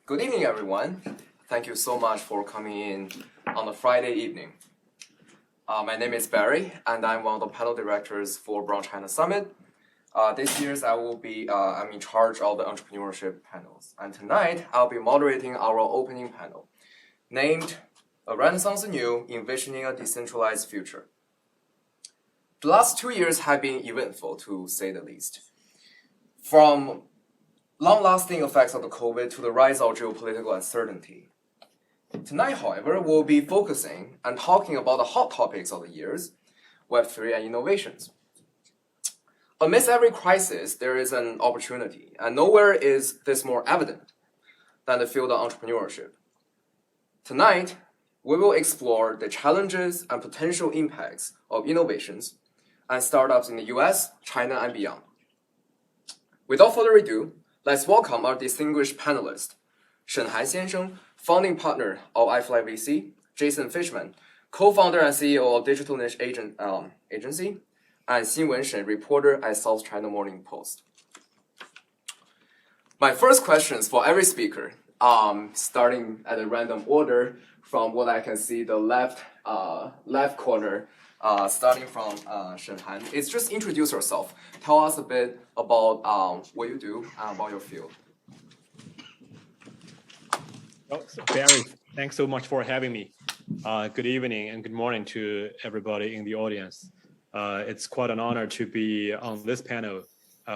Good evening, everyone. Thank you so much for coming in on a Friday evening. My name is Barry, and I'm one of the panel directors for Brown China Summit. This year, I'm in charge of the entrepreneurship panels. And tonight, I'll be moderating our opening panel, named A Renaissance Anew, Envisioning a Decentralized Future. The last 2 years have been eventful, to say the least. From long-lasting effects of the COVID to the rise of geopolitical uncertainty. Tonight, however, we'll be focusing and talking about the hot topics of the years, Web3 and innovations. Amidst every crisis, there is an opportunity, and nowhere is this more evident than the field of entrepreneurship. Tonight, we will explore the challenges and potential impacts of innovations and startups in the US, China, and beyond. Without further ado, let's welcome our distinguished panelists, Shen founding partner of iFly VC, Jason Fishman, co-founder and CEO of Digital Niche Agency, and Xinmei, reporter at South China Morning Post. My first questions for every speaker, starting at a random order from what I can see, the left corner, starting from Shen, is just introduce yourself. Tell us a bit about what you do and about your field. Oh, Barry, thanks so much for having me. Good evening and good morning to everybody in the audience. It's quite an honor to be on this panel.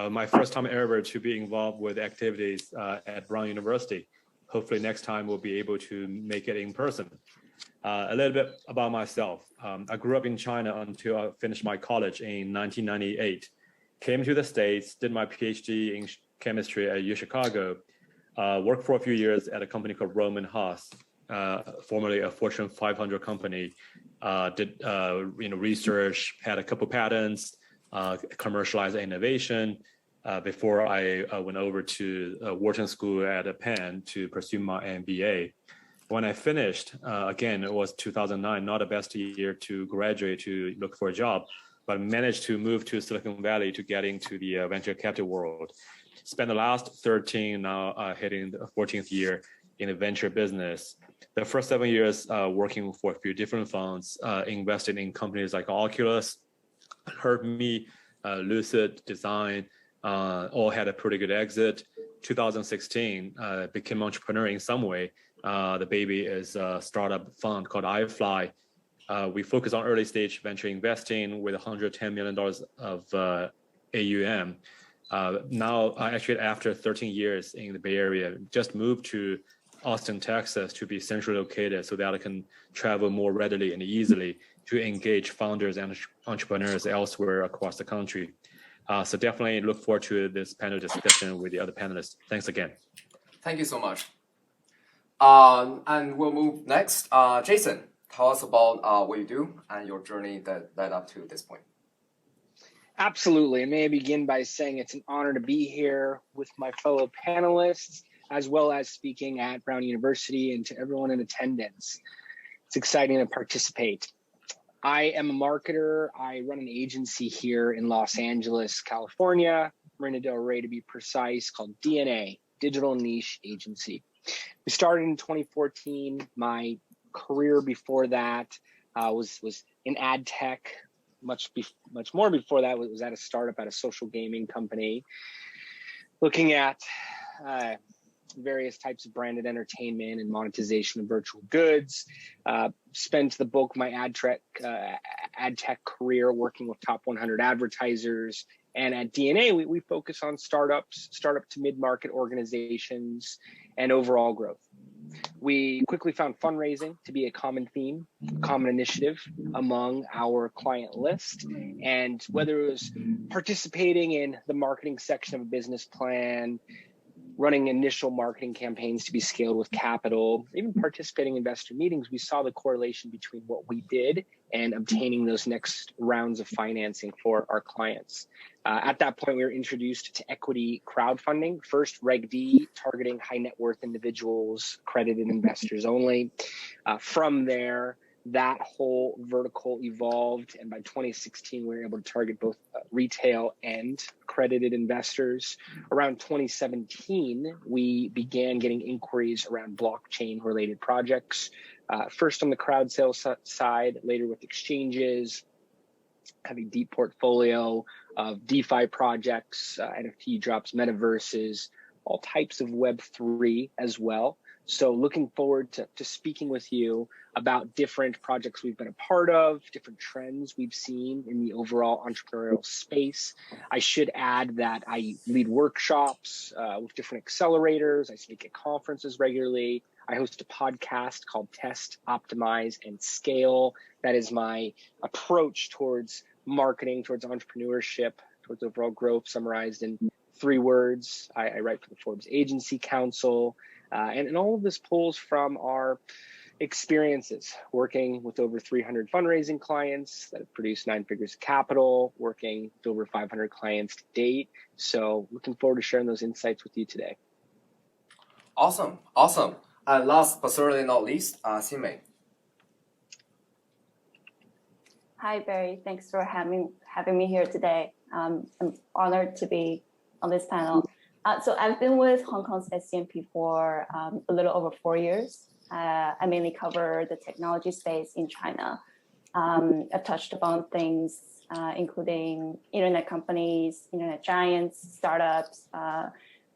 My first time ever to be involved with activities at Brown University. Hopefully next time we'll be able to make it in person. A little bit about myself. I grew up in China until I finished my college in 1998. Came to the States, did my PhD in chemistry at UChicago. Worked for a few years at a company called Roman Haas, formerly a Fortune 500 company. Did research, had a couple patents, commercialized innovation before I went over to Wharton School at Penn to pursue my MBA. When I finished, again, it was 2009, not the best year to graduate to look for a job, but managed to move to Silicon Valley to get into the venture capital world. Spent the last 13, now hitting the 14th year in the venture business. The first 7 years working for a few different funds, invested in companies like Oculus, Herb.me, Lucid, Design, all had a pretty good exit. 2016, became entrepreneur in some way. The baby is a startup fund called iFly. We focus on early stage venture investing with $110 million of AUM. Now, actually, after 13 years in the Bay Area, just moved to Austin, Texas to be centrally located so that I can travel more readily and easily to engage founders and entrepreneurs elsewhere across the country. So definitely look forward to this panel discussion with the other panelists. Thanks again. Thank you so much. And we'll move next. Jason, tell us about what you do and your journey that led up to this point. Absolutely. And may I begin by saying it's an honor to be here with my fellow panelists, as well as speaking at Brown University, and to everyone in attendance. It's exciting to participate. I am a marketer. I run an agency here in Los Angeles, California, Marina Del Rey to be precise, called DNA, Digital Niche Agency. We started in 2014. My career before that was in ad tech. Much more before that was at a startup at a social gaming company, looking at various types of branded entertainment and monetization of virtual goods. Spent the bulk of my ad tech career working with top 100 advertisers. And at DNA, we focus on startup to mid-market organizations and overall growth. We quickly found fundraising to be a common theme, common initiative among our client list. And whether it was participating in the marketing section of a business plan, running initial marketing campaigns to be scaled with capital, even participating in investor meetings, we saw the correlation between what we did and obtaining those next rounds of financing for our clients. At that point, we were introduced to equity crowdfunding, first Reg D, targeting high net worth individuals, accredited investors only. From there, that whole vertical evolved, and by 2016 we were able to target both retail and accredited investors. Around 2017 we began getting inquiries around blockchain related projects, first on the crowd sales side, later with exchanges, have a deep portfolio of DeFi projects, NFT drops, metaverses, all types of Web3 as well. So looking forward to speaking with you about different projects we've been a part of, different trends we've seen in the overall entrepreneurial space. I should add that I lead workshops with different accelerators. I speak at conferences regularly. I host a podcast called Test, Optimize, and Scale. That is my approach towards marketing, towards entrepreneurship, towards overall growth, summarized in 3 words. I write for the Forbes Agency Council. And all of this pulls from our experiences working with over 300 fundraising clients that have produced 9 figures of capital, working with over 500 clients to date. So looking forward to sharing those insights with you today. Awesome. And last but certainly not least, Xinmei. Hi, Barry. Thanks for having me here today. I'm honored to be on this panel. So I've been with Hong Kong's SCMP for a little over 4 years. I mainly cover the technology space in China. I've touched upon things including internet companies, internet giants, startups,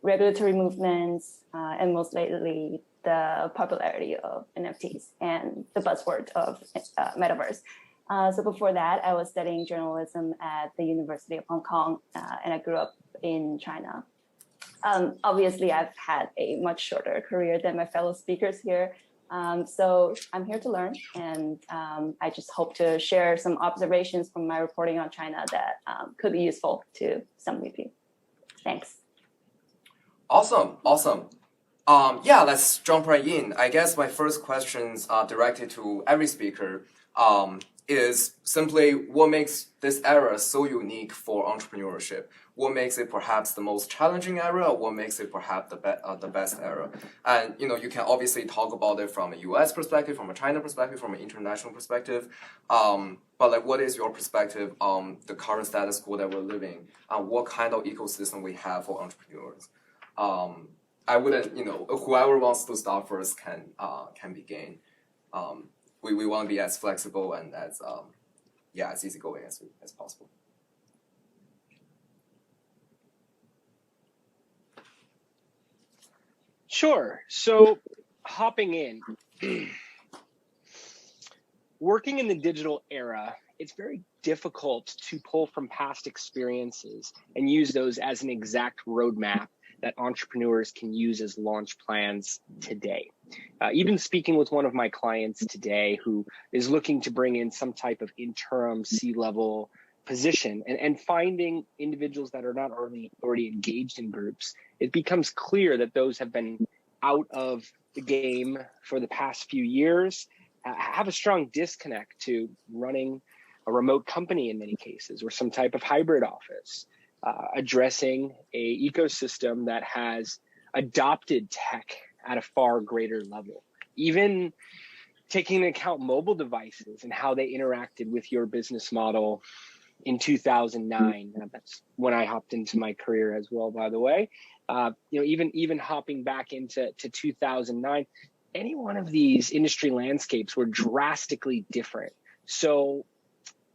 regulatory movements, and most lately, the popularity of NFTs and the buzzword of metaverse. So before that, I was studying journalism at the University of Hong Kong, and I grew up in China. Obviously, I've had a much shorter career than my fellow speakers here. So I'm here to learn, and I just hope to share some observations from my reporting on China that could be useful to some of you. Thanks. Awesome. Yeah, let's jump right in. I guess my first questions are directed to every speaker. Is simply what makes this era so unique for entrepreneurship? What makes it perhaps the most challenging era, or what makes it perhaps the best era? And you can obviously talk about it from a US perspective, from a China perspective, from an international perspective. But like, what is your perspective on the current status quo that we're living, and what kind of ecosystem we have for entrepreneurs? I wouldn't, whoever wants to start first can begin. We want to be as flexible and as as easygoing as possible. Sure. So hopping in, working in the digital era, it's very difficult to pull from past experiences and use those as an exact roadmap that entrepreneurs can use as launch plans today. Even speaking with one of my clients today who is looking to bring in some type of interim C-level position and finding individuals that are not already engaged in groups, it becomes clear that those have been out of the game for the past few years, have a strong disconnect to running a remote company in many cases, or some type of hybrid office, addressing a ecosystem that has adopted tech at a far greater level, even taking into account mobile devices and how they interacted with your business model in 2009. That's when I hopped into my career as well, by the way. Even hopping back into 2009, any one of these industry landscapes were drastically different. So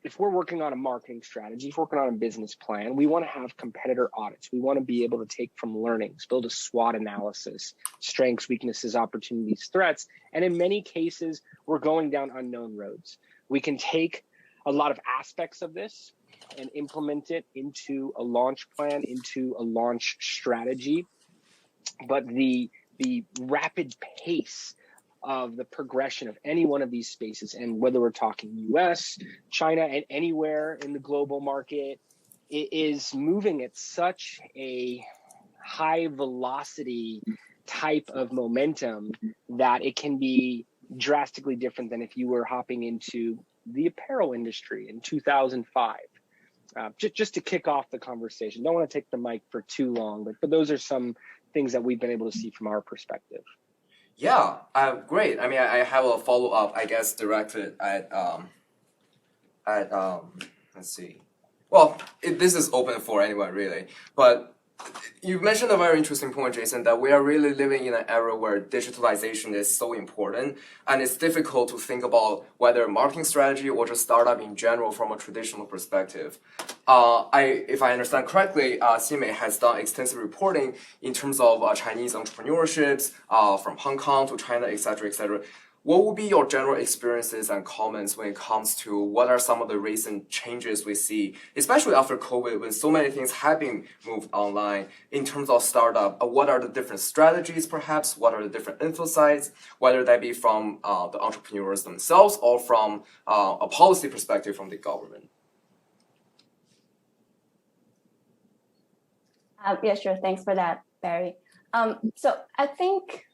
if we're working on a marketing strategy, if we're working on a business plan, we want to have competitor audits. We want to be able to take from learnings, build a SWOT analysis, strengths, weaknesses, opportunities, threats. And in many cases, we're going down unknown roads. We can take a lot of aspects of this and implement it into a launch plan, into a launch strategy. But the rapid pace of the progression of any one of these spaces, and whether we're talking US, China, and anywhere in the global market, it is moving at such a high velocity type of momentum that it can be drastically different than if you were hopping into the apparel industry in 2005. Just to kick off the conversation, don't want to take the mic for too long, but those are some things that we've been able to see from our perspective. Yeah, great. I mean, I have a follow-up, I guess, directed at let's see. Well, this is open for anyone really, but you mentioned a very interesting point, Jason, that we are really living in an era where digitalization is so important, and it's difficult to think about whether marketing strategy or just startup in general from a traditional perspective. If I understand correctly, Xinmei has done extensive reporting in terms of Chinese entrepreneurships from Hong Kong to China, et cetera, et cetera. What would be your general experiences and comments when it comes to what are some of the recent changes we see, especially after COVID, when so many things have been moved online in terms of startup? What are the different strategies, perhaps? What are the different insights, whether that be from the entrepreneurs themselves or from a policy perspective from the government? Yeah, sure. Thanks for that, Barry. So I think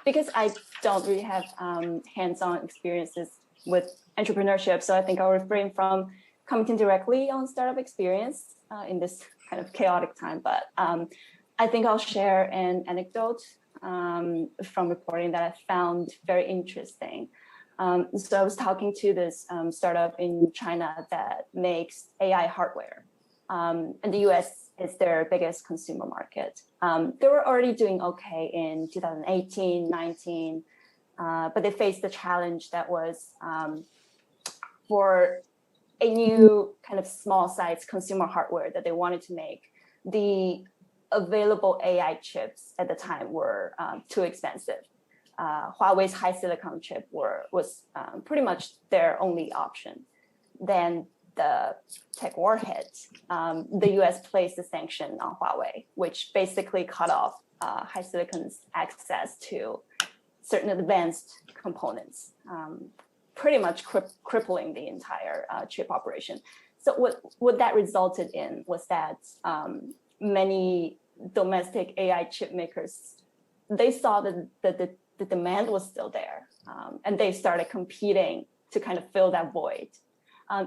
because I don't really have hands-on experiences with entrepreneurship, so I think I'll refrain from commenting directly on startup experience in this kind of chaotic time. But I think I'll share an anecdote from reporting that I found very interesting. So I was talking to this startup in China that makes AI hardware. And the US is their biggest consumer market. They were already doing okay in 2018, 19, but they faced the challenge that was for a new kind of small size consumer hardware that they wanted to make. The available AI chips at the time were too expensive. Huawei's high silicon chip was pretty much their only option. Then the tech war hit, the US placed a sanction on Huawei, which basically cut off HiSilicon's access to certain advanced components, pretty much crippling the entire chip operation. So what that resulted in was that many domestic AI chip makers, they saw that the demand was still there, and they started competing to kind of fill that void.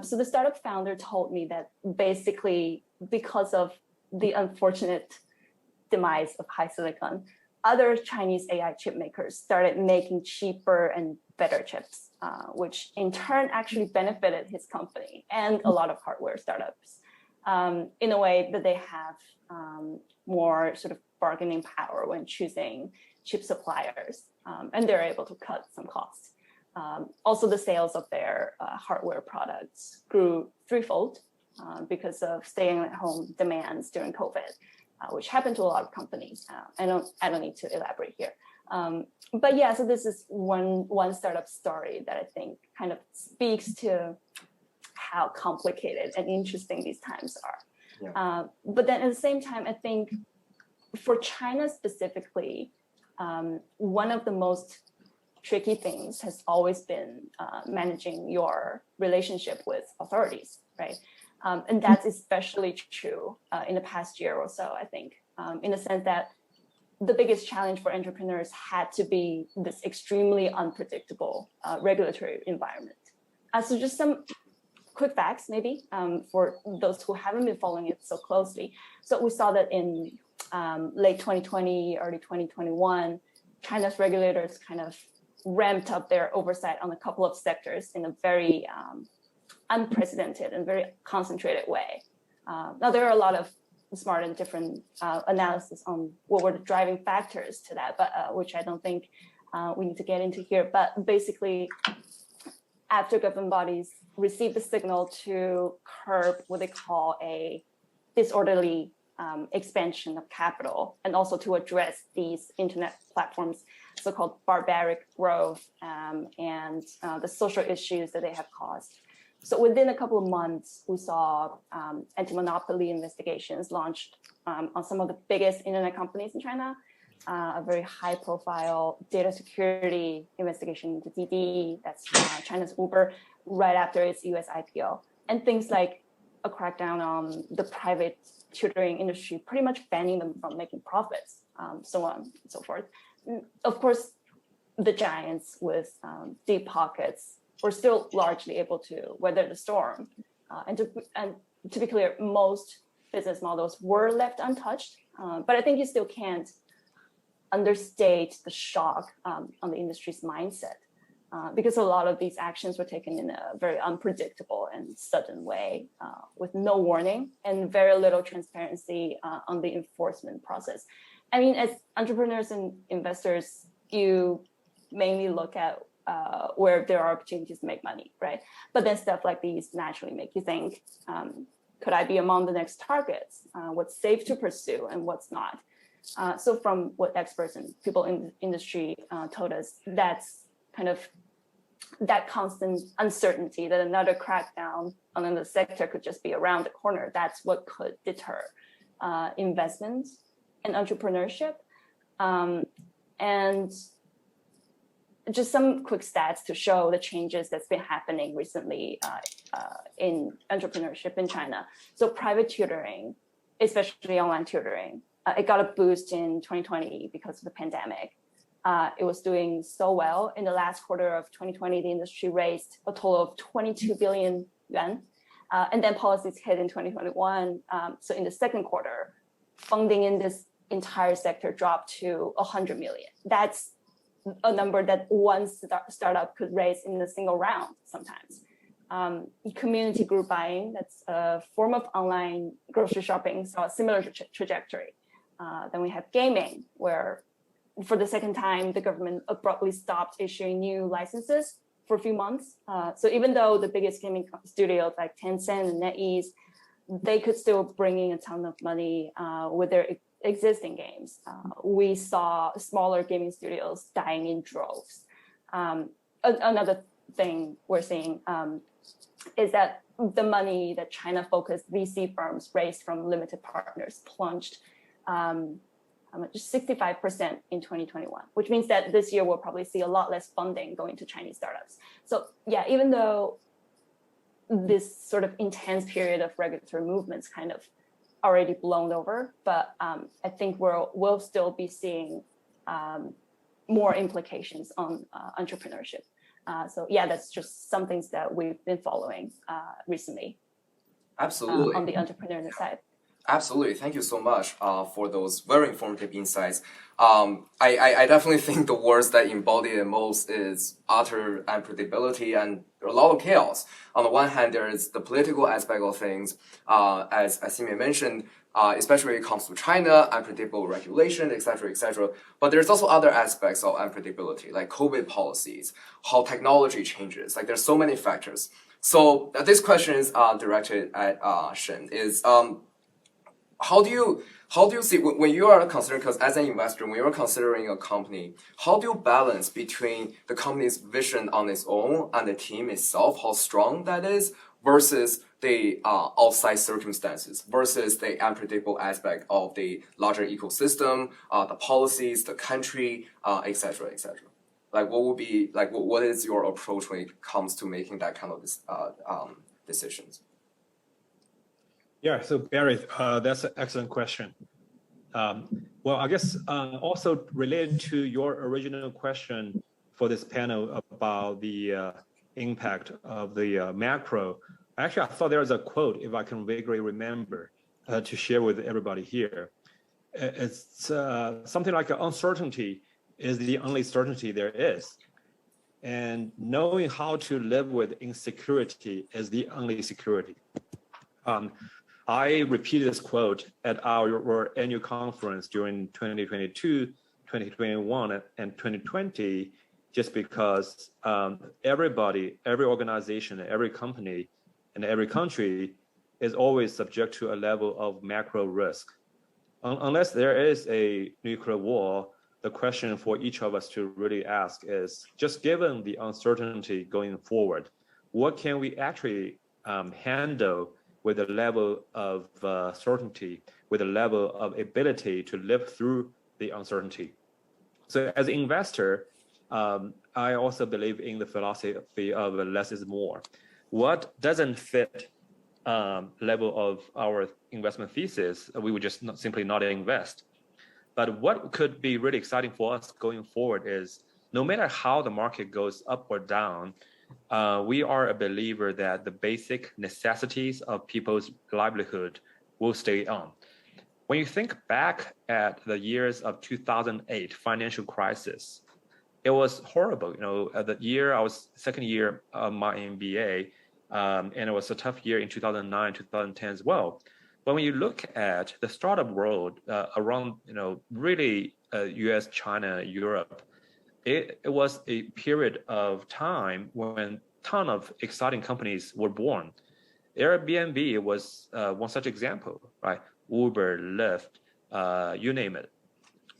So the startup founder told me that basically because of the unfortunate demise of HiSilicon, other Chinese AI chip makers started making cheaper and better chips, which in turn actually benefited his company and a lot of hardware startups in a way that they have more sort of bargaining power when choosing chip suppliers, and they're able to cut some costs. Also, the sales of their hardware products grew threefold because of staying at home demands during COVID, which happened to a lot of companies. I don't need to elaborate here. But yeah, so this is one startup story that I think kind of speaks to how complicated and interesting these times are. Yeah. But then at the same time, I think for China specifically, one of the most tricky things has always been managing your relationship with authorities, right? And that's especially true in the past year or so, I think, in the sense that the biggest challenge for entrepreneurs had to be this extremely unpredictable regulatory environment. So just some quick facts, maybe, for those who haven't been following it so closely. So we saw that in late 2020, early 2021, China's regulators kind of ramped up their oversight on a couple of sectors in a very unprecedented and very concentrated way. Now, there are a lot of smart and different analysis on what were the driving factors to that, but which I don't think we need to get into here. But basically, after government bodies received the signal to curb what they call a disorderly expansion of capital, and also to address these internet platforms' so-called barbaric growth and the social issues that they have caused. So within a couple of months, we saw anti-monopoly investigations launched on some of the biggest internet companies in China, a very high-profile data security investigation into Didi, that's China's Uber, right after its US IPO, and things like a crackdown on the private tutoring industry, pretty much banning them from making profits, so on and so forth. Of course, the giants with deep pockets were still largely able to weather the storm. And to be clear, most business models were left untouched, but I think you still can't understate the shock on the industry's mindset. Because a lot of these actions were taken in a very unpredictable and sudden way, with no warning and very little transparency on the enforcement process. I mean, as entrepreneurs and investors, you mainly look at where there are opportunities to make money, right? But then stuff like these naturally make you think, could I be among the next targets? What's safe to pursue and what's not? So from what experts and people in the industry told us, that's kind of that constant uncertainty that another crackdown on the sector could just be around the corner. That's what could deter investment and entrepreneurship. And just some quick stats to show the changes that's been happening recently in entrepreneurship in China. So private tutoring, especially online tutoring, it got a boost in 2020 because of the pandemic. It was doing so well. In the last quarter of 2020, the industry raised a total of 22 billion yuan. And then policies hit in 2021. So in the second quarter, funding in this entire sector dropped to 100 million. That's a number that one startup could raise in a single round sometimes. Community group buying, that's a form of online grocery shopping, saw a similar trajectory. Then we have gaming, where for the second time, the government abruptly stopped issuing new licenses for a few months. So even though the biggest gaming studios like Tencent and NetEase, they could still bring in a ton of money with their existing games. We saw smaller gaming studios dying in droves. Another thing we're seeing is that the money that China-focused VC firms raised from limited partners plunged just 65% in 2021, which means that this year we'll probably see a lot less funding going to Chinese startups. So yeah, even though this sort of intense period of regulatory movements kind of already blown over, but I think we'll still be seeing more implications on entrepreneurship. So yeah, that's just some things that we've been following recently. Absolutely. On the entrepreneurial side. Absolutely. Thank you so much for those very informative insights. I definitely think the words that embody it most is utter unpredictability and a lot of chaos. On the one hand, there is the political aspect of things, as Xinmei mentioned, especially when it comes to China, unpredictable regulation, etc., etc. But there's also other aspects of unpredictability, like COVID policies, how technology changes. Like there's so many factors. So this question is directed at Shen. How do you see when you are considering, because as an investor, when you're considering a company, how do you balance between the company's vision on its own and the team itself, how strong that is, versus the outside circumstances, versus the unpredictable aspect of the larger ecosystem, the policies, the country, etc., etc. Like what is your approach when it comes to making that kind of decisions? Yeah, so Barry, that's an excellent question. Well, I guess also related to your original question for this panel about the impact of the macro, actually, I thought there was a quote, if I can vaguely remember, to share with everybody here. It's something like uncertainty is the only certainty there is. And knowing how to live with insecurity is the only security. I repeated this quote at our annual conference during 2022, 2021, and 2020, just because everybody, every organization, every company, and every country is always subject to a level of macro risk. Unless there is a nuclear war, the question for each of us to really ask is, just given the uncertainty going forward, what can we actually handle with a level of certainty, with a level of ability to live through the uncertainty? So as an investor, I also believe in the philosophy of less is more. What doesn't fit level of our investment thesis, we would just simply not invest. But what could be really exciting for us going forward is, no matter how the market goes up or down, we are a believer that the basic necessities of people's livelihood will stay on. when you think back at the years of 2008 financial crisis, it was horrible. The year I was second year of my MBA, and it was a tough year in 2009, 2010 as well. But when you look at the startup world around, really US, China, Europe, it was a period of time when a ton of exciting companies were born. Airbnb was one such example, right? Uber, Lyft, you name it.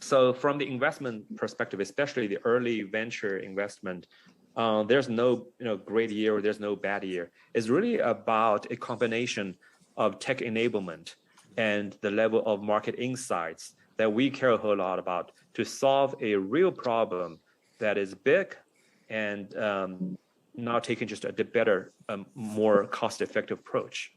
So from the investment perspective, especially the early venture investment, there's no great year or there's no bad year. It's really about a combination of tech enablement and the level of market insights that we care a whole lot about to solve a real problem that is big and now taking just a better, more cost-effective approach.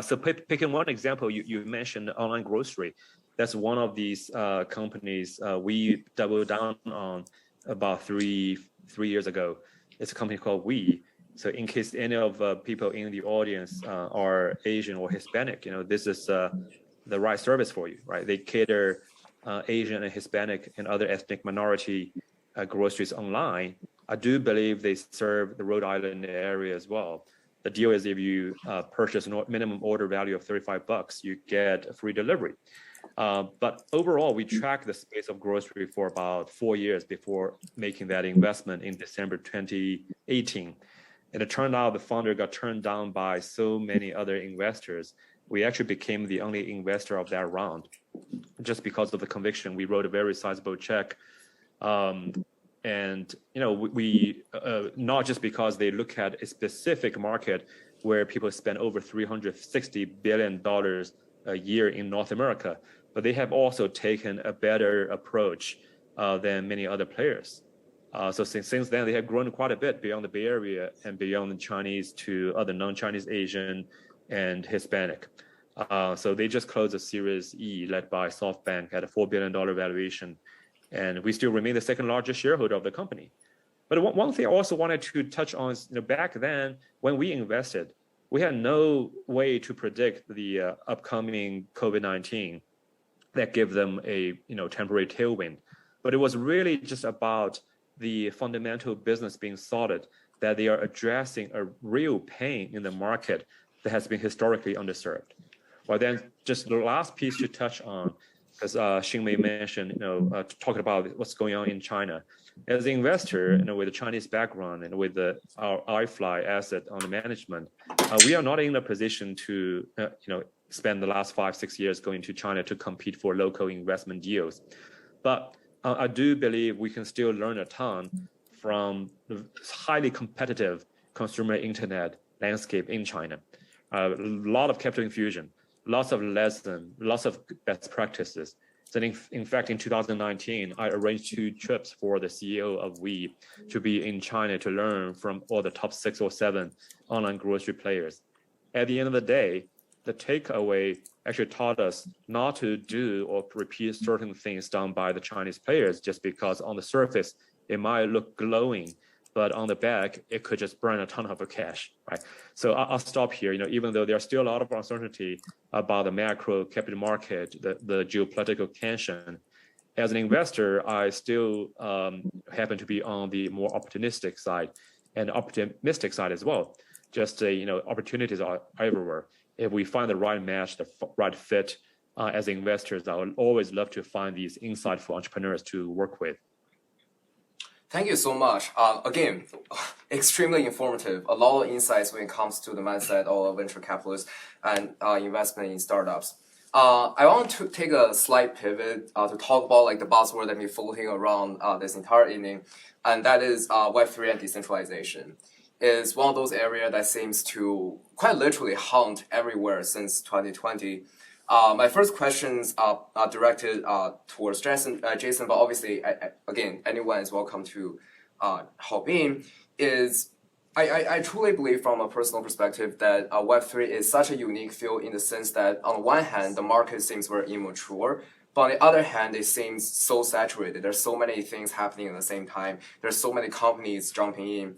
So picking one example, you mentioned online grocery. That's one of these companies we doubled down on about three years ago. It's a company called We. So in case any of people in the audience are Asian or Hispanic, this is the right service for you, right? They cater Asian and Hispanic and other ethnic minority groceries online. I do believe they serve the Rhode Island area as well. The deal is if you purchase a minimum order value of $35, you get a free delivery. But overall, we tracked the space of grocery for about 4 years before making that investment in December 2018. And it turned out the founder got turned down by so many other investors. We actually became the only investor of that round just because of the conviction. We wrote a very sizable check. And we not just because they look at a specific market where people spend over $360 billion a year in North America, but they have also taken a better approach than many other players. So since then, they have grown quite a bit beyond the Bay Area and beyond the Chinese to other non-Chinese, Asian, and Hispanic. So they just closed a Series E led by SoftBank at a $4 billion valuation. And we still remain the second largest shareholder of the company. But one thing I also wanted to touch on is, back then when we invested, we had no way to predict the upcoming COVID-19 that gave them a temporary tailwind. But it was really just about the fundamental business being solid, that they are addressing a real pain in the market that has been historically underserved. Well, then just the last piece to touch on, because Xinmei mentioned, talking about what's going on in China. As an investor, with a Chinese background and with our iFly asset under management, we are not in a position to, spend the last 5-6 years going to China to compete for local investment deals. But I do believe we can still learn a ton from the highly competitive consumer internet landscape in China. A lot of capital infusion, lots of lessons, lots of best practices. So in fact, in 2019, I arranged 2 trips for the CEO of We to be in China to learn from all the top 6 or 7 online grocery players. At the end of the day, the takeaway actually taught us not to do or repeat certain things done by the Chinese players just because on the surface, it might look glowing, but on the back, it could just burn a ton of cash, right? So I'll stop here. Even though there's still a lot of uncertainty about the macro capital market, the geopolitical tension, as an investor, I still happen to be on the more opportunistic side and optimistic side as well. Just opportunities are everywhere. If we find the right match, the right fit as investors, I would always love to find these insightful entrepreneurs to work with. Thank you so much. Again, extremely informative. A lot of insights when it comes to the mindset of venture capitalists and investment in startups. I want to take a slight pivot to talk about the buzzword that been floating around this entire evening, and that is Web3 and decentralization. Is one of those areas that seems to quite literally haunt everywhere since 2020. My first questions are directed towards Jason, but obviously, again, anyone is welcome to hop in. I truly believe from a personal perspective that Web3 is such a unique field in the sense that on one hand, the market seems very immature, but on the other hand, it seems so saturated. There's so many things happening at the same time. There's so many companies jumping in.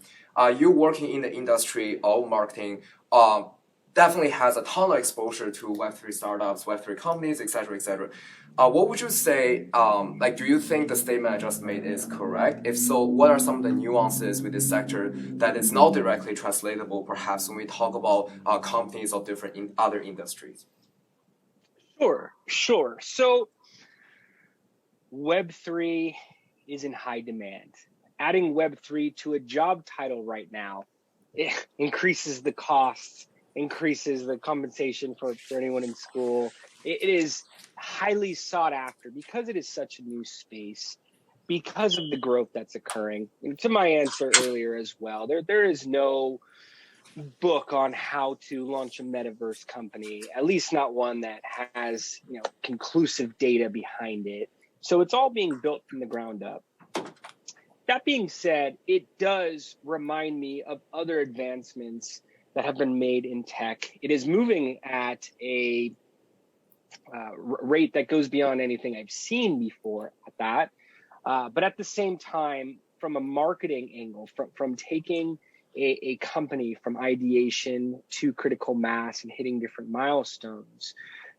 You working in the industry of marketing, definitely has a ton of exposure to Web3 startups, Web3 companies, etc., etc. What would you say, do you think the statement I just made is correct? If so, what are some of the nuances with this sector that is not directly translatable, perhaps, when we talk about companies of different other industries? Sure. So Web3 is in high demand. Adding Web3 to a job title right now, it increases the costs, increases the compensation for anyone in school. It is highly sought after because it is such a new space, because of the growth that's occurring. And to my answer earlier as well, there is no book on how to launch a metaverse company, at least not one that has, conclusive data behind it. So it's all being built from the ground up. That being said, it does remind me of other advancements that have been made in tech. It is moving at a rate that goes beyond anything I've seen before at that. But at the same time, from a marketing angle, from taking a company from ideation to critical mass and hitting different milestones,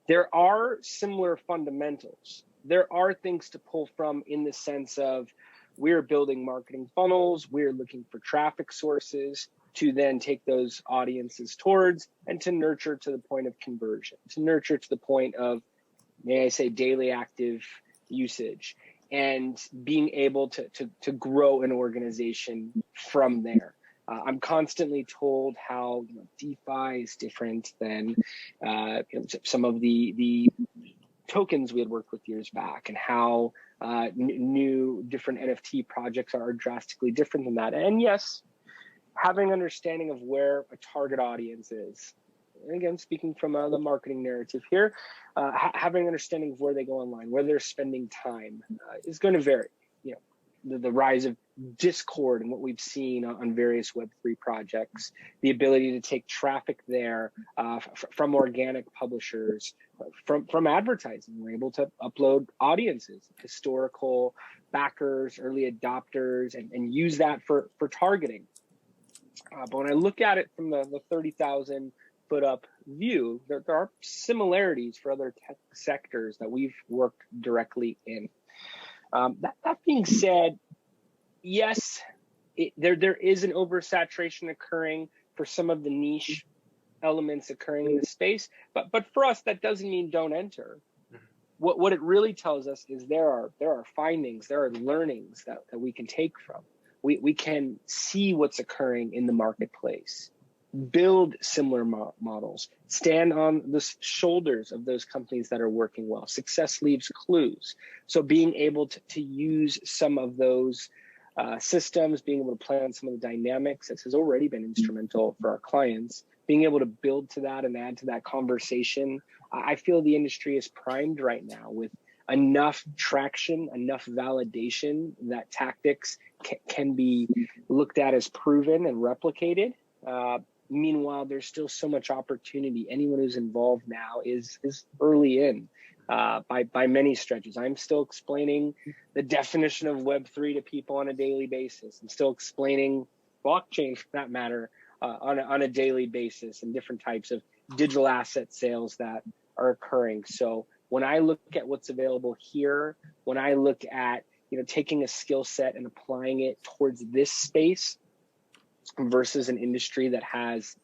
there are similar fundamentals. There are things to pull from in the sense of we're building marketing funnels, we're looking for traffic sources to then take those audiences towards and to nurture to the point of conversion, to nurture to the point of, may I say, daily active usage, and being able to grow an organization from there. I'm constantly told how DeFi is different than some of the tokens we had worked with years back, and how new different NFT projects are drastically different than that. And yes, having understanding of where a target audience is. And again, speaking from the marketing narrative here, having understanding of where they go online, where they're spending time is going to vary. The rise of Discord and what we've seen on various Web3 projects, the ability to take traffic there from organic publishers, from advertising. We're able to upload audiences, historical backers, early adopters, and use that for targeting. But when I look at it from the 30,000 foot up view, there are similarities for other tech sectors that we've worked directly in. That being said, yes, there is an oversaturation occurring for some of the niche elements occurring in the space, but for us, that doesn't mean don't enter. What it really tells us is there are findings, there are learnings that we can take from. We can see what's occurring in the marketplace, build similar models, stand on the shoulders of those companies that are working well. Success leaves clues. So being able to use some of those systems, being able to plan some of the dynamics, this has already been instrumental for our clients. Being able to build to that and add to that conversation, I feel the industry is primed right now with enough traction, enough validation that tactics can be looked at as proven and replicated. Meanwhile, there's still so much opportunity. Anyone who's involved now is early in by many stretches. I'm still explaining the definition of Web3 to people on a daily basis. I'm still explaining blockchain, for that matter, on a daily basis, and different types of digital asset sales that are occurring. So when I look at what's available here, when I look at taking a skill set and applying it towards this space versus an industry that has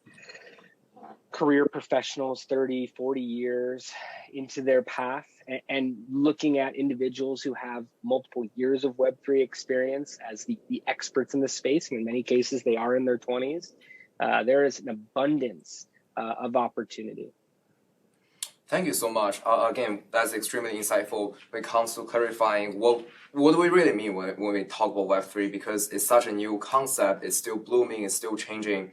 career professionals 30, 40 years into their path, and looking at individuals who have multiple years of Web3 experience as the experts in the space, and in many cases they are in their 20s, there is an abundance of opportunity. Thank you so much. Again, that's extremely insightful when it comes to clarifying what do we really mean when we talk about Web3, because it's such a new concept, it's still blooming, it's still changing.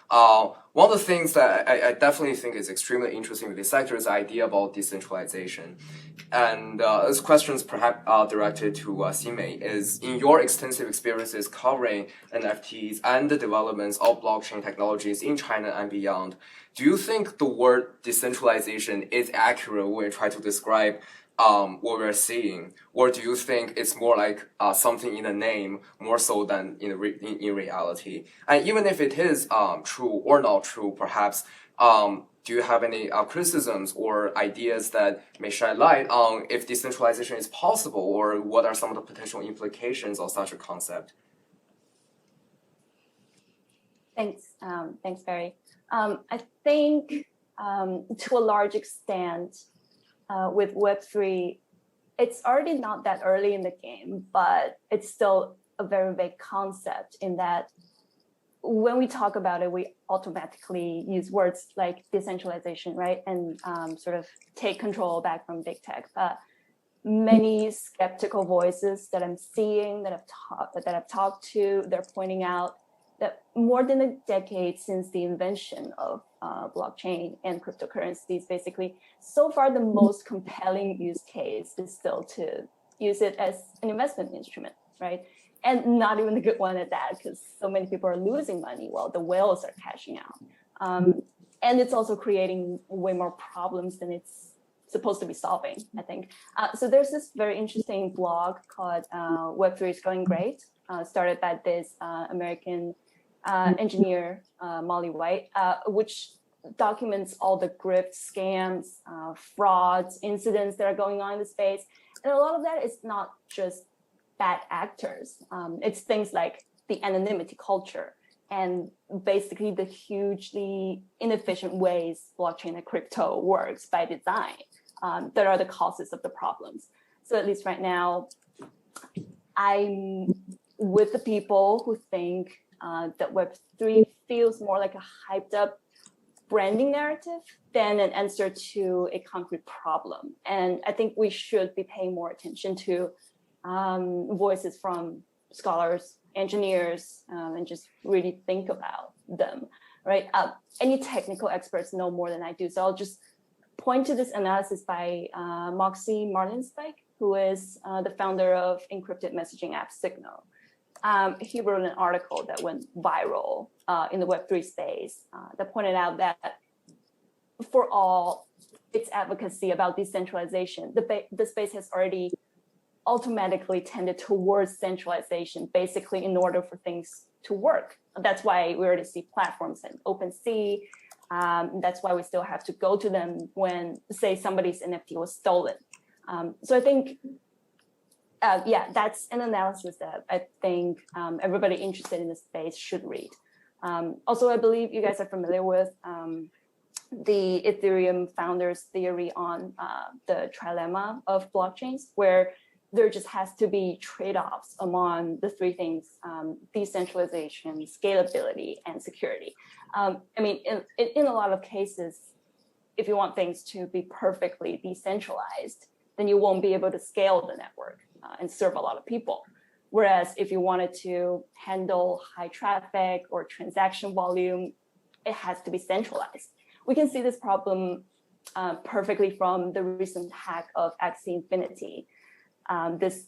One of the things that I definitely think is extremely interesting with this sector is the idea about decentralization. And this question is perhaps directed to Xinmei, is in your extensive experiences covering NFTs and the developments of blockchain technologies in China and beyond, do you think the word decentralization is accurate when we try to describe what we're seeing? Or do you think it's more like something in the name more so than in reality? And even if it is true or not true, perhaps do you have any criticisms or ideas that may shed light on if decentralization is possible, or what are some of the potential implications of such a concept? Thanks, Barry. I think to a large extent with Web3, it's already not that early in the game, but it's still a very vague concept in that when we talk about it, we automatically use words like decentralization, right? And sort of take control back from big tech. But many skeptical voices that I'm seeing, that I've talked to, they're pointing out that more than a decade since the invention of blockchain and cryptocurrencies, basically, so far the most compelling use case is still to use it as an investment instrument, right? And not even a good one at that, because so many people are losing money while the whales are cashing out. And it's also creating way more problems than it's supposed to be solving, I think. So there's this very interesting blog called Web3 is Going Great, started by this American engineer, Molly White, which documents all the grift, scams, frauds, incidents that are going on in the space. And a lot of that is not just bad actors. It's things like the anonymity culture and basically the hugely inefficient ways blockchain and crypto works by design that are the causes of the problems. So at least right now, I'm with the people who think that Web3 feels more like a hyped up branding narrative than an answer to a concrete problem. And I think we should be paying more attention to voices from scholars, engineers, and just really think about them, right? Any technical experts know more than I do. So I'll just point to this analysis by Moxie Marlinspike, who is the founder of encrypted messaging app Signal. He wrote an article that went viral in the Web3 space that pointed out that for all its advocacy about decentralization, the space has already automatically tended towards centralization, basically in order for things to work. That's why we already see platforms in OpenSea. That's why we still have to go to them when, say, somebody's NFT was stolen. So I think, that's an analysis that I think everybody interested in the space should read. Also, I believe you guys are familiar with the Ethereum founders' theory on the trilemma of blockchains, where there just has to be trade-offs among the three things: decentralization, scalability, and security. I mean, in a lot of cases, if you want things to be perfectly decentralized, then you won't be able to scale the network and serve a lot of people. Whereas if you wanted to handle high traffic or transaction volume, it has to be centralized. We can see this problem perfectly from the recent hack of Axie Infinity. This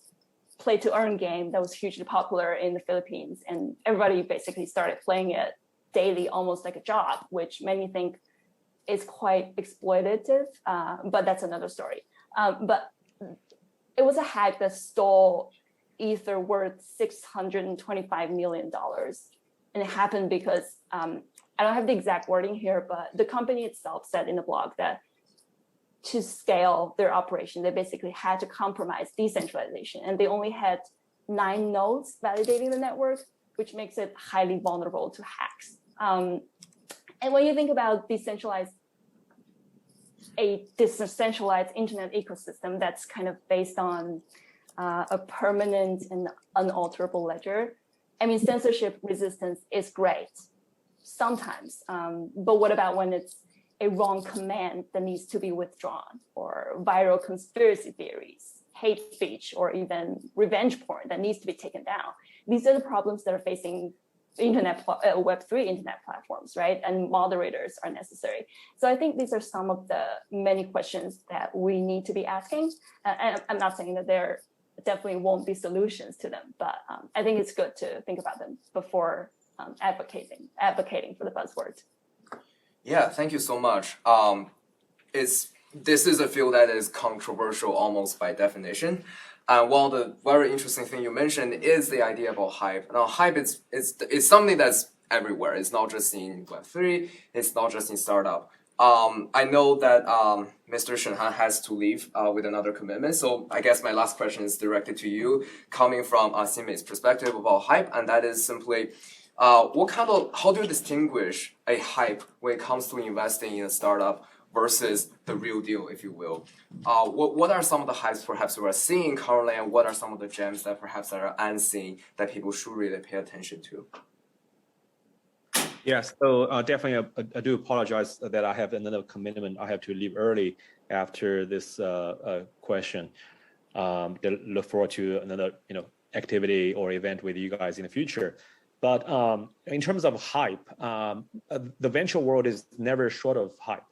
play to earn game that was hugely popular in the Philippines, and everybody basically started playing it daily, almost like a job, which many think is quite exploitative, but that's another story. But it was a hack that stole Ether worth $625 million. And it happened because, I don't have the exact wording here, but the company itself said in the blog that to scale their operation, they basically had to compromise decentralization, and they only had 9 nodes validating the network, which makes it highly vulnerable to hacks. And when you think about a decentralized internet ecosystem that's kind of based on a permanent and unalterable ledger, I mean, censorship resistance is great sometimes, but what about when it's a wrong command that needs to be withdrawn, or viral conspiracy theories, hate speech, or even revenge porn that needs to be taken down? These are the problems that are facing Web3 internet platforms, right? And moderators are necessary. So I think these are some of the many questions that we need to be asking. And I'm not saying that there definitely won't be solutions to them, but I think it's good to think about them before advocating for the buzzwords. Yeah, thank you so much. This is a field that is controversial almost by definition. One of the very interesting thing you mentioned is the idea about hype. Now, hype is something that's everywhere. It's not just in Web3. It's not just in startup. I know that Mr. Shen has to leave with another commitment. So I guess my last question is directed to you, coming from Xinmei's perspective about hype, and that is simply, how do you distinguish a hype when it comes to investing in a startup versus the real deal, if you will? What are some of the hypes perhaps we are seeing currently, and what are some of the gems that perhaps are unseen that people should really pay attention to? Yes, so definitely I do apologize that I have another commitment. I have to leave early after this question. Look forward to another activity or event with you guys in the future. But in terms of hype, the venture world is never short of hype.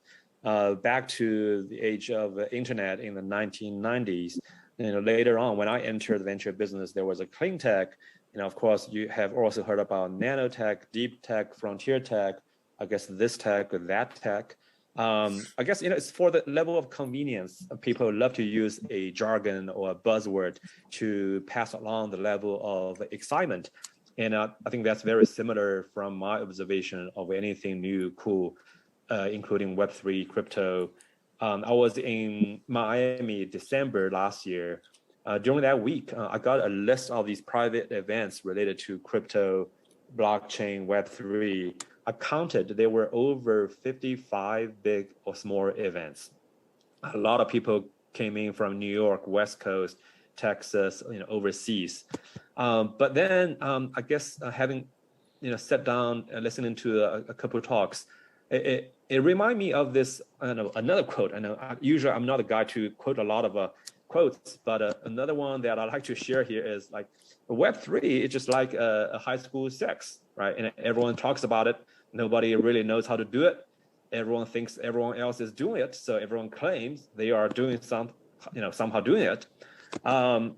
Back to the age of the internet in the 1990s, later on when I entered the venture business, there was a clean tech. Of course, you have also heard about nanotech, deep tech, frontier tech, I guess this tech or that tech. I guess, it's for the level of convenience. People love to use a jargon or a buzzword to pass along the level of excitement. And I think that's very similar from my observation of anything new, cool, including Web3, crypto. I was in Miami December last year. During that week, I got a list of these private events related to crypto, blockchain, Web3. I counted, there were over 55 big or small events. A lot of people came in from New York, West Coast, Texas, overseas. But then I guess having sat down and listening to a couple of talks, it reminded me of this, another quote. I know usually I'm not a guy to quote a lot of quotes, but another one that I like to share here is like Web3 is just like a high school sex, right? And everyone talks about it. Nobody really knows how to do it. Everyone thinks everyone else is doing it, so everyone claims they are doing somehow doing it. I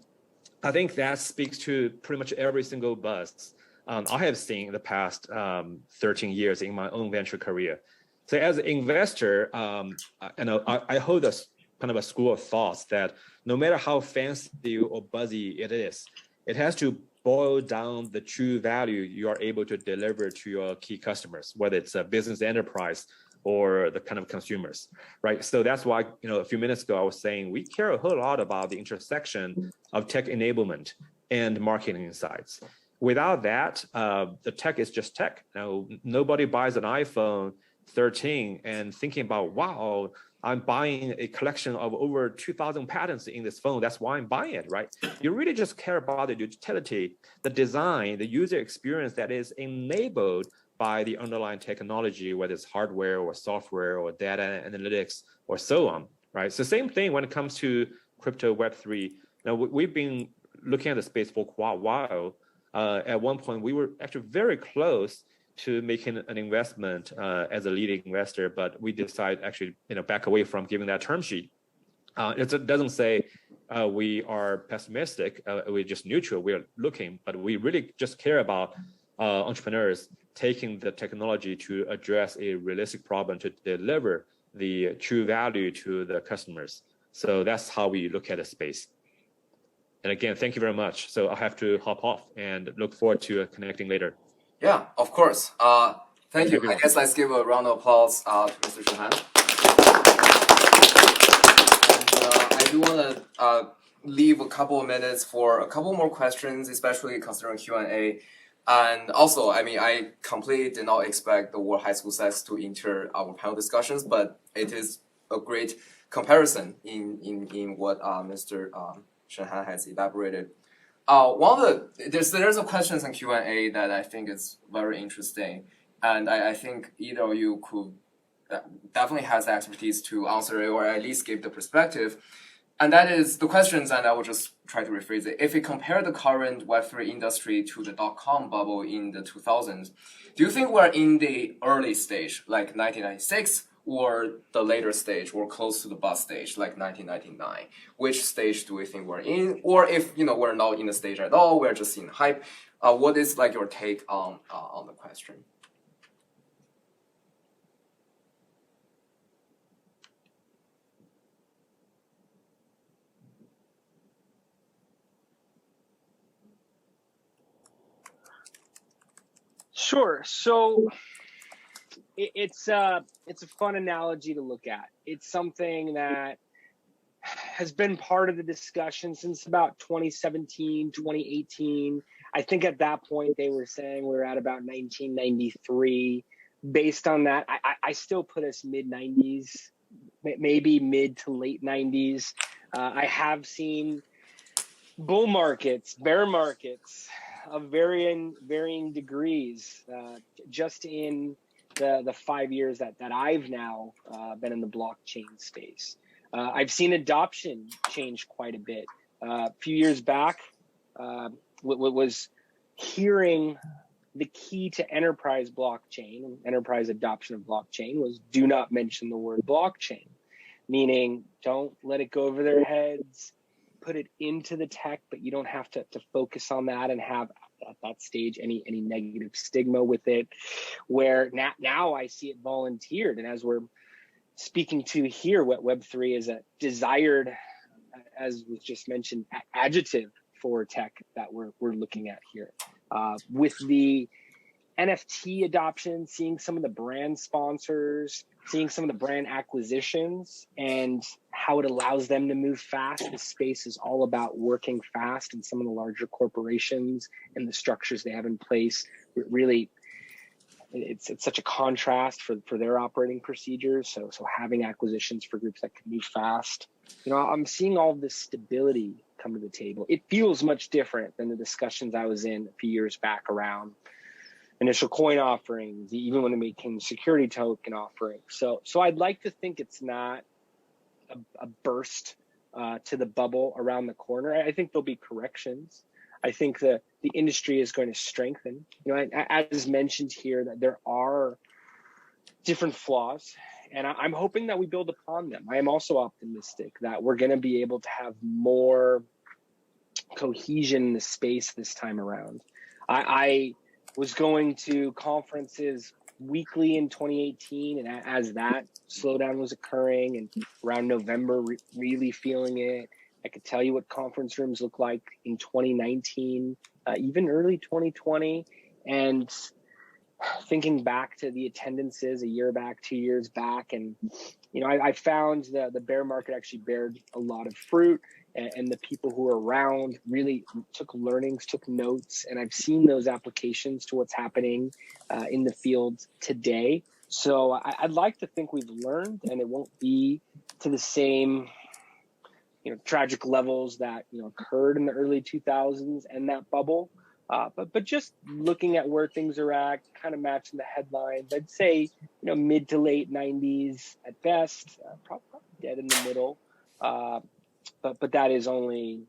think that speaks to pretty much every single buzz I have seen in the past 13 years in my own venture career. So as an investor, I hold a kind of a school of thoughts that no matter how fancy or buzzy it is, it has to boil down the true value you are able to deliver to your key customers, whether it's a business enterprise or the kind of consumers, right? So that's why, a few minutes ago, I was saying we care a whole lot about the intersection of tech enablement and marketing insights. Without that, the tech is just tech. Now, nobody buys an iPhone 13 and thinking about, wow, I'm buying a collection of over 2,000 patents in this phone. That's why I'm buying it, right? You really just care about the utility, the design, the user experience that is enabled by the underlying technology, whether it's hardware or software or data analytics or so on, right? So same thing when it comes to crypto Web3. Now, we've been looking at the space for quite a while. At one point, we were actually very close to making an investment as a leading investor, but we decided actually back away from giving that term sheet. It doesn't say we are pessimistic, we're just neutral, we're looking, but we really just care about entrepreneurs taking the technology to address a realistic problem to deliver the true value to the customers. So that's how we look at the space. And again, thank you very much. So I have to hop off and look forward to connecting later. Yeah, of course. Thank you. I guess let's give a round of applause to Mr. Shen. And I do want to leave a couple of minutes for a couple more questions, especially considering Q&A. And also, I completely did not expect the word high school sex to enter our panel discussions, but it is a great comparison in what Mr. Shen has elaborated. There's a questions in Q&A that I think is very interesting, and I think either of you could definitely has the expertise to answer it or at least give the perspective. And that is the questions, and I will just try to rephrase it. If we compare the current Web3 industry to the .com bubble in the 2000s, do you think we're in the early stage, like 1996, or the later stage, or close to the bust stage, like 1999? Which stage do we think we're in? Or if we're not in the stage at all, we're just in hype. What is like your take on the question? Sure. So it's a fun analogy to look at. It's something that has been part of the discussion since about 2017, 2018. I think at that point they were saying we were at about 1993. Based on that, I still put us mid 90s, maybe mid to late 90s. I have seen bull markets, bear markets of varying degrees just in the 5 years that I've now been in the blockchain space. I've seen adoption change quite a bit. A few years back, what was hearing the key to enterprise blockchain and enterprise adoption of blockchain was do not mention the word blockchain, meaning don't let it go over their heads, put it into the tech, but you don't have to focus on that and have at that stage any negative stigma with it. Where now I see it volunteered, and as we're speaking to here, what Web3 is a desired, as was just mentioned, adjective for tech that we're looking at here. With the NFT adoption, seeing some of the brand sponsors, seeing some of the brand acquisitions and how it allows them to move fast. The space is all about working fast, and some of the larger corporations and the structures they have in place, really, it's such a contrast for their operating procedures. So having acquisitions for groups that can move fast, I'm seeing all this stability come to the table. It feels much different than the discussions I was in a few years back around initial coin offerings, even when it became security token offerings. So I'd like to think it's not a burst to the bubble around the corner. I think there'll be corrections. I think the industry is going to strengthen. As mentioned here, that there are different flaws, and I'm hoping that we build upon them. I am also optimistic that we're going to be able to have more cohesion in the space this time around. I was going to conferences weekly in 2018, and as that slowdown was occurring, and around November, really feeling it. I could tell you what conference rooms look like in 2019, even early 2020, and thinking back to the attendances a year back, 2 years back, and I found that the bear market actually bared a lot of fruit, and the people who were around really took learnings, took notes, and I've seen those applications to what's happening in the field today. So I'd like to think we've learned, and it won't be to the same tragic levels that occurred in the early 2000s and that bubble. But just looking at where things are at, kind of matching the headlines, I'd say mid to late 90s at best, probably dead in the middle. But that is only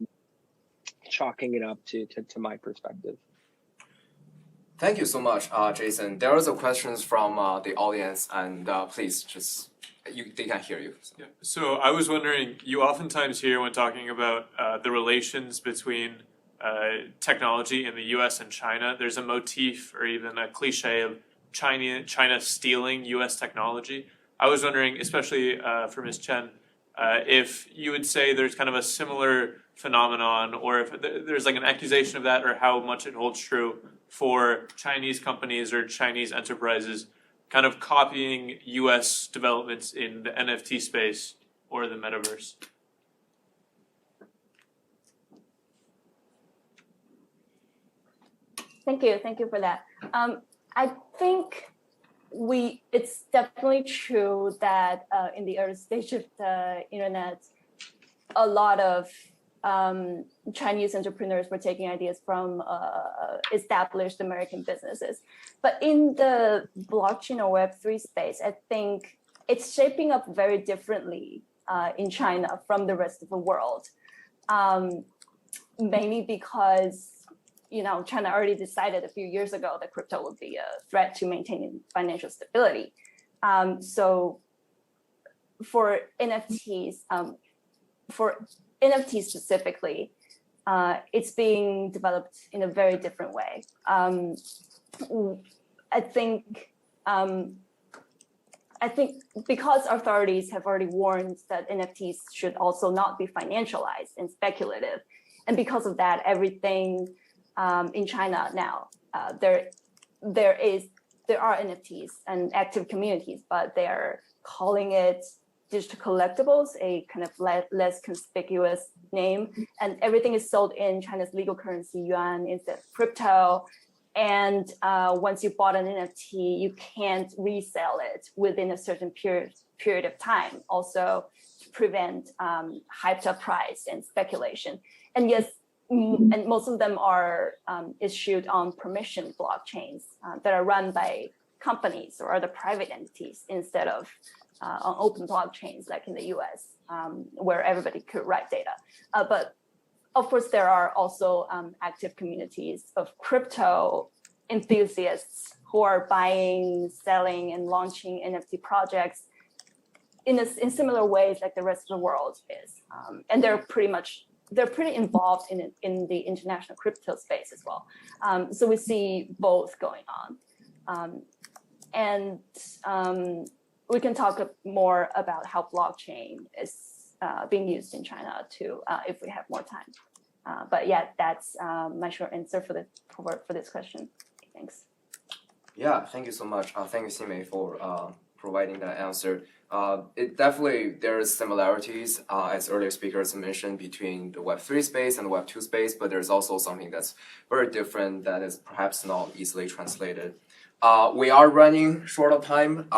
chalking it up to my perspective. Thank you so much, Jason. There are some questions from the audience, and please they can hear you. So. Yeah. So I was wondering, you oftentimes hear when talking about the relations between technology in the U.S. and China, there's a motif or even a cliche of China stealing U.S. technology. I was wondering, especially for Ms. Chen, if you would say there's kind of a similar phenomenon, or if there's like an accusation of that, or how much it holds true for Chinese companies or Chinese enterprises kind of copying U.S. developments in the NFT space or the metaverse. Thank you for that. I think it's definitely true that in the early stage of the internet, a lot of Chinese entrepreneurs were taking ideas from established American businesses. But in the blockchain or Web3 space, I think it's shaping up very differently in China from the rest of the world, mainly because China already decided a few years ago that crypto would be a threat to maintaining financial stability. So for NFTs, specifically, it's being developed in a very different way. I think because authorities have already warned that NFTs should also not be financialized and speculative, and because of that, everything in China now, there are NFTs and active communities, but they're calling it digital collectibles, a kind of less conspicuous name, and everything is sold in China's legal currency, yuan, instead of crypto. And once you bought an NFT, you can't resell it within a certain period of time, also to prevent hyped up price and speculation. And yes, and most of them are issued on permission blockchains that are run by companies or other private entities instead of on open blockchains like in the US, where everybody could write data. But of course, there are also active communities of crypto enthusiasts who are buying, selling, and launching NFT projects in similar ways like the rest of the world is. And they're pretty involved in the international crypto space as well. So we see both going on. And we can talk more about how blockchain is being used in China too, if we have more time. But yeah, that's my short answer for this question. Thanks. Yeah, thank you so much. Thank you, Xinmei, for providing that answer. There is similarities, as earlier speakers mentioned, between the Web3 space and the Web2 space, but there's also something that's very different that is perhaps not easily translated. We are running short of time.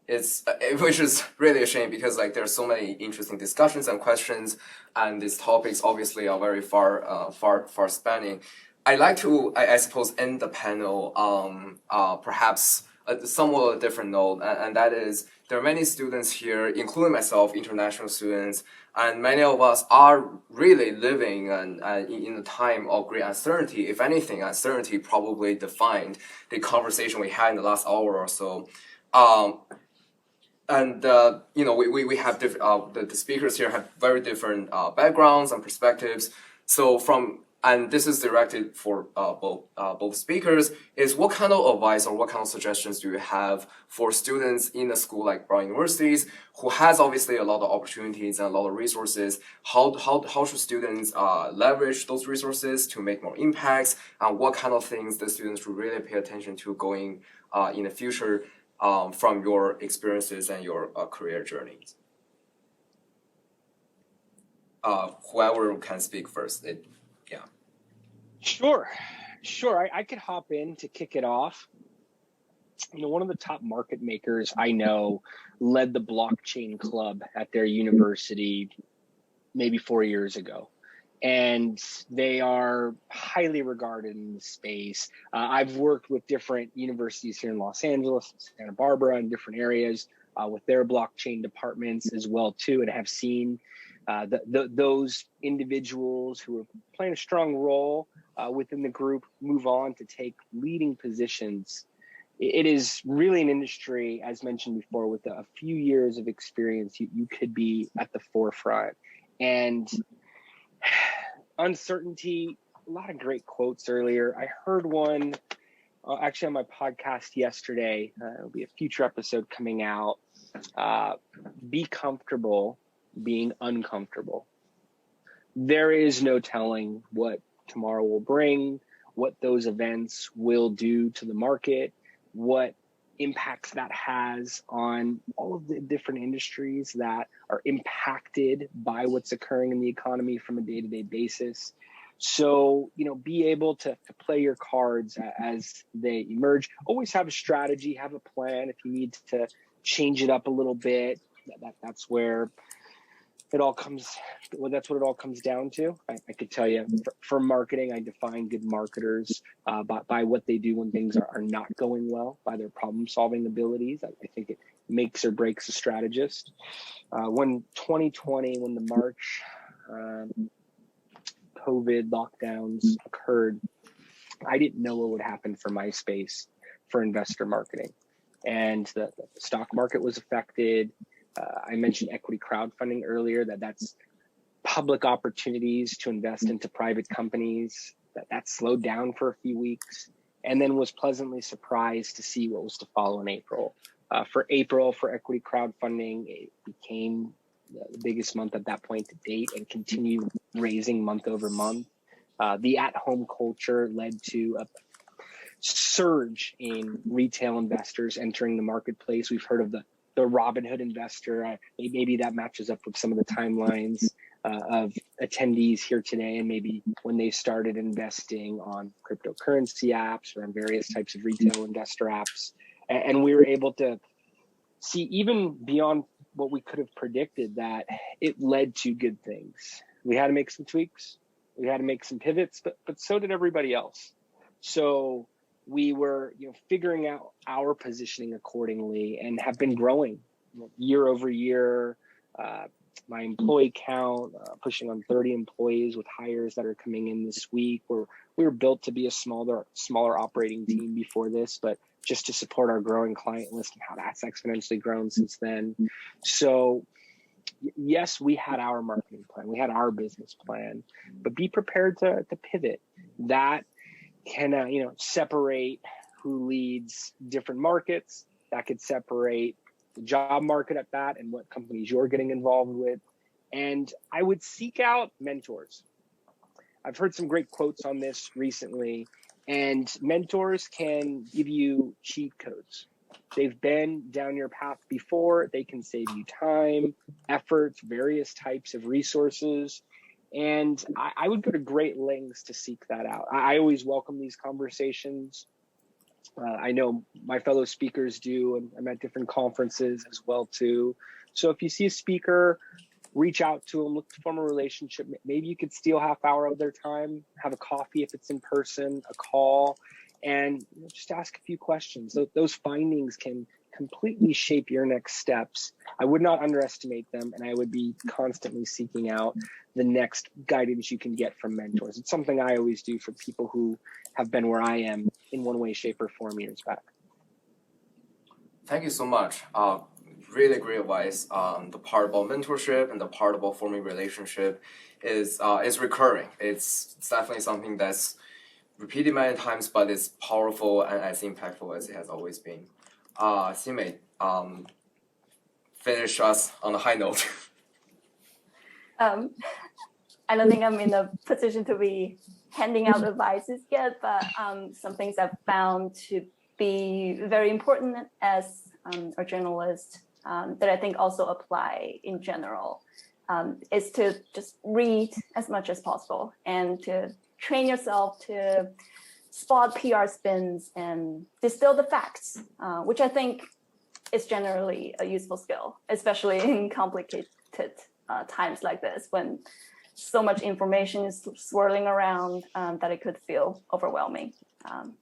Which is really a shame because there's so many interesting discussions and questions, and these topics obviously are very far spanning. I'd like to, I suppose, end the panel perhaps a somewhat different note, and that is there are many students here, including myself, international students, and many of us are really living in a time of great uncertainty. If anything, uncertainty probably defined the conversation we had in the last hour or so. And we have the speakers here have very different backgrounds and perspectives. And this is directed for both speakers. Is what kind of advice or what kind of suggestions do you have for students in a school like Brown Universities, who has obviously a lot of opportunities and a lot of resources? How should students leverage those resources to make more impacts? And what kind of things the students should really pay attention to going in the future? From your experiences and your career journeys. Whoever can speak first. Sure. I could hop in to kick it off. One of the top market makers I know led the blockchain club at their university maybe 4 years ago. And they are highly regarded in the space. I've worked with different universities here in Los Angeles, Santa Barbara, and different areas with their blockchain departments as well too, and have seen those individuals who are playing a strong role within the group move on to take leading positions. It is really an industry, as mentioned before, with a few years of experience, you could be at the forefront. And uncertainty, a lot of great quotes earlier. I heard one actually on my podcast yesterday. It'll be a future episode coming out. Be comfortable being uncomfortable. There is no telling what tomorrow will bring, what those events will do to the market, what impacts that has on all of the different industries that are impacted by what's occurring in the economy from a day-to-day basis. So, be able to play your cards as they emerge. Always have a strategy, have a plan. If you need to change it up a little bit, that's where it all comes. Well, that's what it all comes down to. I could tell you for marketing, I define good marketers by what they do when things are not going well, by their problem solving abilities. I think it makes or breaks a strategist. When 2020, when the March COVID lockdowns occurred, I didn't know what would happen for my space for investor marketing. And the stock market was affected. I mentioned equity crowdfunding earlier, that's public opportunities to invest into private companies. That slowed down for a few weeks, and then was pleasantly surprised to see what was to follow in April. For equity crowdfunding, it became the biggest month at that point to date and continued raising month over month. The at-home culture led to surge in retail investors entering the marketplace. We've heard of the Robinhood investor. Maybe that matches up with some of the timelines of attendees here today, and maybe when they started investing on cryptocurrency apps or on various types of retail investor apps. And we were able to see, even beyond what we could have predicted, that it led to good things. We had to make some tweaks. We had to make some pivots, but so did everybody else. So we were, figuring out our positioning accordingly, and have been growing year over year. My employee count pushing on 30 employees, with hires that are coming in this week. We were built to be a smaller operating team before this, but just to support our growing client list and how that's exponentially grown since then. So yes, we had our marketing plan, we had our business plan, but be prepared to pivot. That can separate who leads different markets. That could separate the job market at that and what companies you're getting involved with. And I would seek out mentors. I've heard some great quotes on this recently, and mentors can give you cheat codes. They've been down your path before. They can save you time, efforts, various types of resources. And I would go to great lengths to seek that out. I always welcome these conversations. I know my fellow speakers do, and I'm at different conferences as well too. So if you see a speaker, reach out to them, look to form a relationship. Maybe you could steal half hour of their time, have a coffee if it's in person, a call, and just ask a few questions. Those findings can completely shape your next steps. I would not underestimate them, and I would be constantly seeking out the next guidance you can get from mentors. It's something I always do for people who have been where I am in one way, shape, or form years back. Thank you so much. Really great advice. The part about mentorship and the part about forming relationship is recurring. It's definitely something that's repeated many times, but it's powerful and as impactful as it has always been. Xinmei, finish us on a high note. I don't think I'm in a position to be handing out advices yet, but some things I've found to be very important as a journalist that I think also apply in general is to just read as much as possible and to train yourself to spot PR spins and distill the facts, which I think is generally a useful skill, especially in complicated times like this when so much information is swirling around that it could feel overwhelming.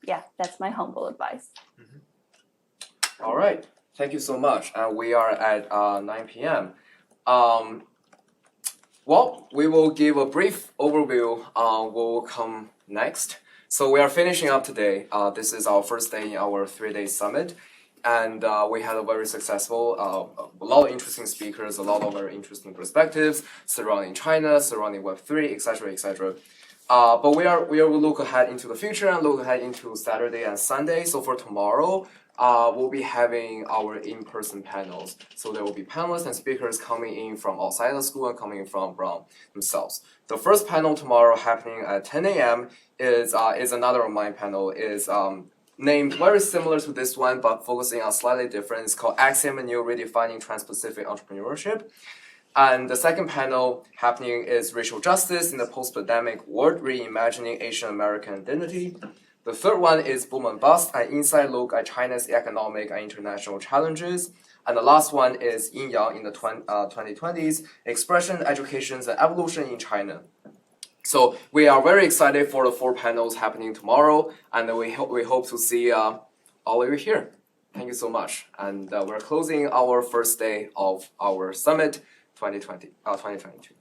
Yeah, that's my humble advice. Mm-hmm. All right. Thank you so much. We are at 9 p.m. Well, we will give a brief overview on what will come next. So we are finishing up today. This is our first day in our 3-day summit. And we had a very successful, a lot of interesting speakers, a lot of very interesting perspectives surrounding China, surrounding Web3, etc., etc. But we will look ahead into the future and look ahead into Saturday and Sunday. So for tomorrow, we'll be having our in-person panels. So there will be panelists and speakers coming in from outside the school and coming in from themselves. The first panel tomorrow happening at 10 a.m. is another of my panel, is named very similar to this one, but focusing on slightly different. It's called Anew, Redefining Trans-Pacific Entrepreneurship. And the second panel happening is Racial Justice in the Post-Pandemic World, Reimagining Asian American Identity. The third one is Boom and Bust, an inside look at China's economic and international challenges. And the last one is Yin Yang in the 2020s, Expression, Education, and Evolution in China. So we are very excited for the 4 panels happening tomorrow, and we hope to see all of you here. Thank you so much. And we're closing our first day of our summit 2022.